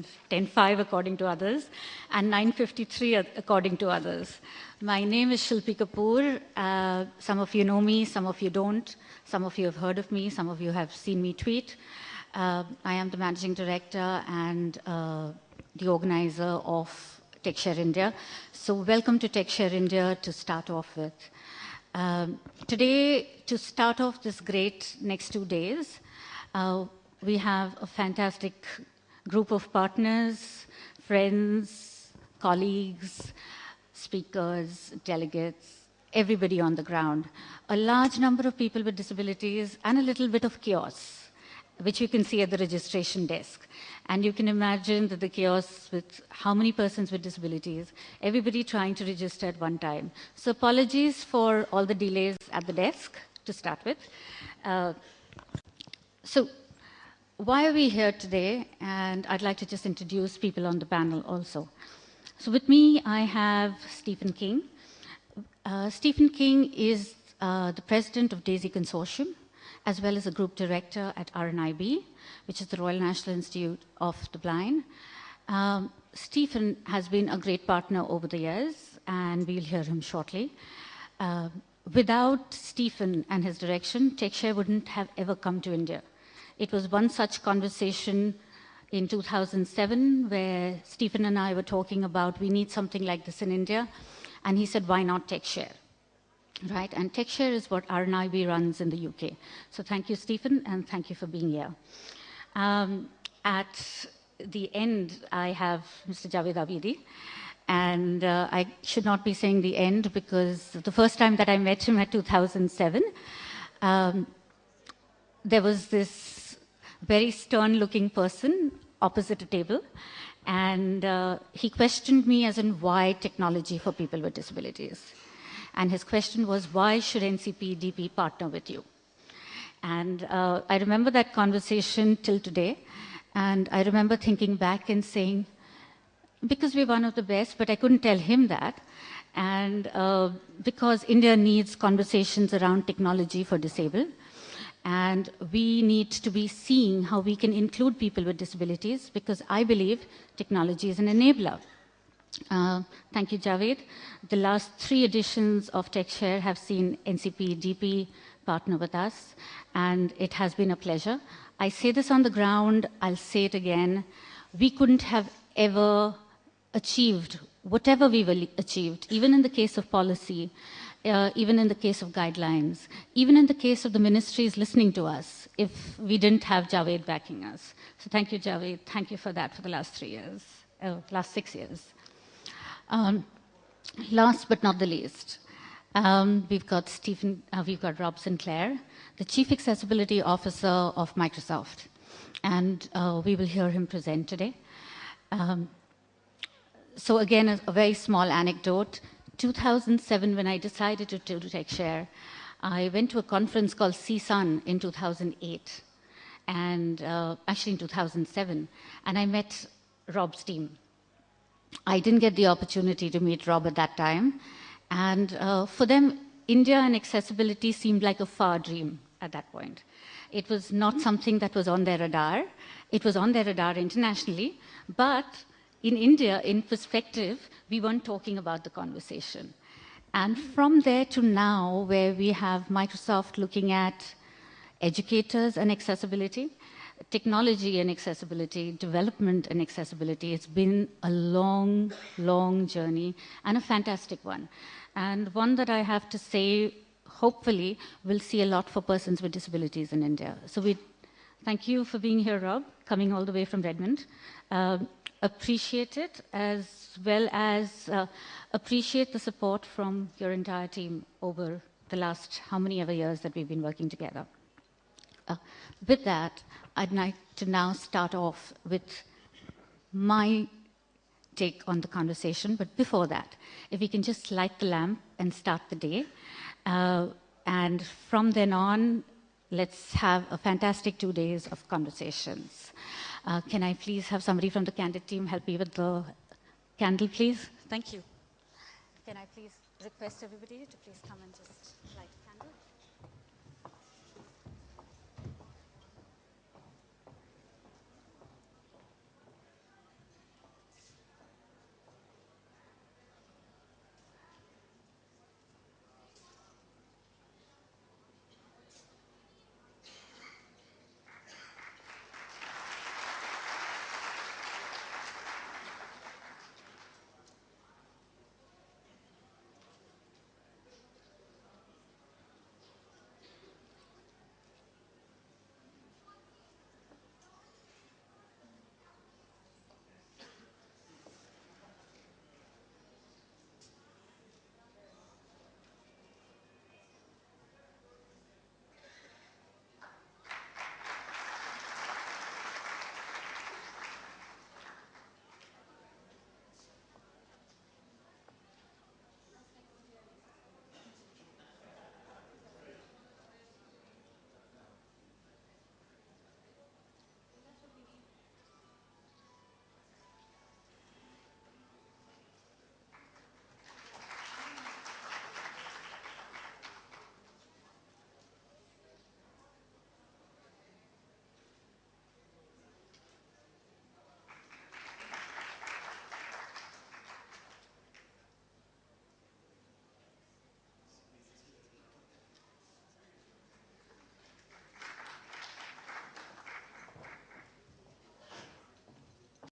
and 10:05 according to others, and 9:53 according to others. My name is Shilpi Kapoor. Some of you know me, some of you don't. Some of you have heard of me, some of you have seen me tweet. I am the Managing Director and the organizer of Techshare India. So welcome to Techshare India to start off with. Today, to start off this great next 2 days, we have a fantastic group of partners, friends, colleagues, speakers, delegates, everybody on the ground. A large number of people with disabilities and a little bit of chaos, which you can see at the registration desk. And you can imagine that the chaos with how many persons with disabilities, everybody trying to register at one time. So apologies for all the delays at the desk to start with. So why are we here today? And I'd like to just introduce people on the panel also. So with me, I have Stephen King. Stephen King is the president of DAISY Consortium, as well as a group director at RNIB, which is the Royal National Institute of the Blind. Stephen has been a great partner over the years, and we'll hear him shortly. Without Stephen and his direction, Techshare wouldn't have ever come to India. It was one such conversation in 2007 where Stephen and I were talking about we need something like this in India, and he said, why not Techshare? Right, and Techshare is what RNIB runs in the UK. So thank you, Stephen, and thank you for being here. At the end, I have Mr. Javed Abidi, and I should not be saying the end because the first time that I met him at 2007, there was this very stern-looking person opposite a table, and he questioned me as in why technology for people with disabilities. And his question was, why should NCP-DP partner with you? And I remember that conversation till today. And I remember thinking back and saying, because we're one of the best, but I couldn't tell him that. And because India needs conversations around technology for disabled. And we need to be seeing how we can include people with disabilities, because I believe technology is an enabler. Thank you, Javed. The last 3 editions of Techshare have seen NCP-DP partner with us, and it has been a pleasure. I say this on the ground, I'll say it again. We couldn't have ever achieved whatever we've achieved, even in the case of policy, even in the case of guidelines, even in the case of the ministries listening to us, if we didn't have Javed backing us. So thank you, Javed. Thank you for that for the last 3 years, last 6 years. Last but not the least, we've got Rob Sinclair, the Chief Accessibility Officer of Microsoft, and we will hear him present today. So again, a very small anecdote. 2007, when I decided to do Techshare, I went to a conference called CSUN in 2008, and actually in 2007, and I met Rob's team. I didn't get the opportunity to meet Rob at that time. And for them, India and accessibility seemed like a far dream at that point. It was not something that was on their radar. It was on their radar internationally. But in India, in perspective, we weren't talking about the conversation. And from there to now, where we have Microsoft looking at educators and accessibility, technology and accessibility, development and accessibility, it's been a long, long journey and a fantastic one. And one that I have to say, hopefully, will see a lot for persons with disabilities in India. So we thank you for being here, Rob, coming all the way from Redmond. Appreciate it, as well as appreciate the support from your entire team over the last how many ever years that we've been working together. With that, I'd like to now start off with my take on the conversation. But before that, if we can just light the lamp and start the day. And from then on, let's have a fantastic 2 days of conversations. Can I please have somebody from the Candid team help me with the candle, please? Thank you. Can I please request everybody to please come and just light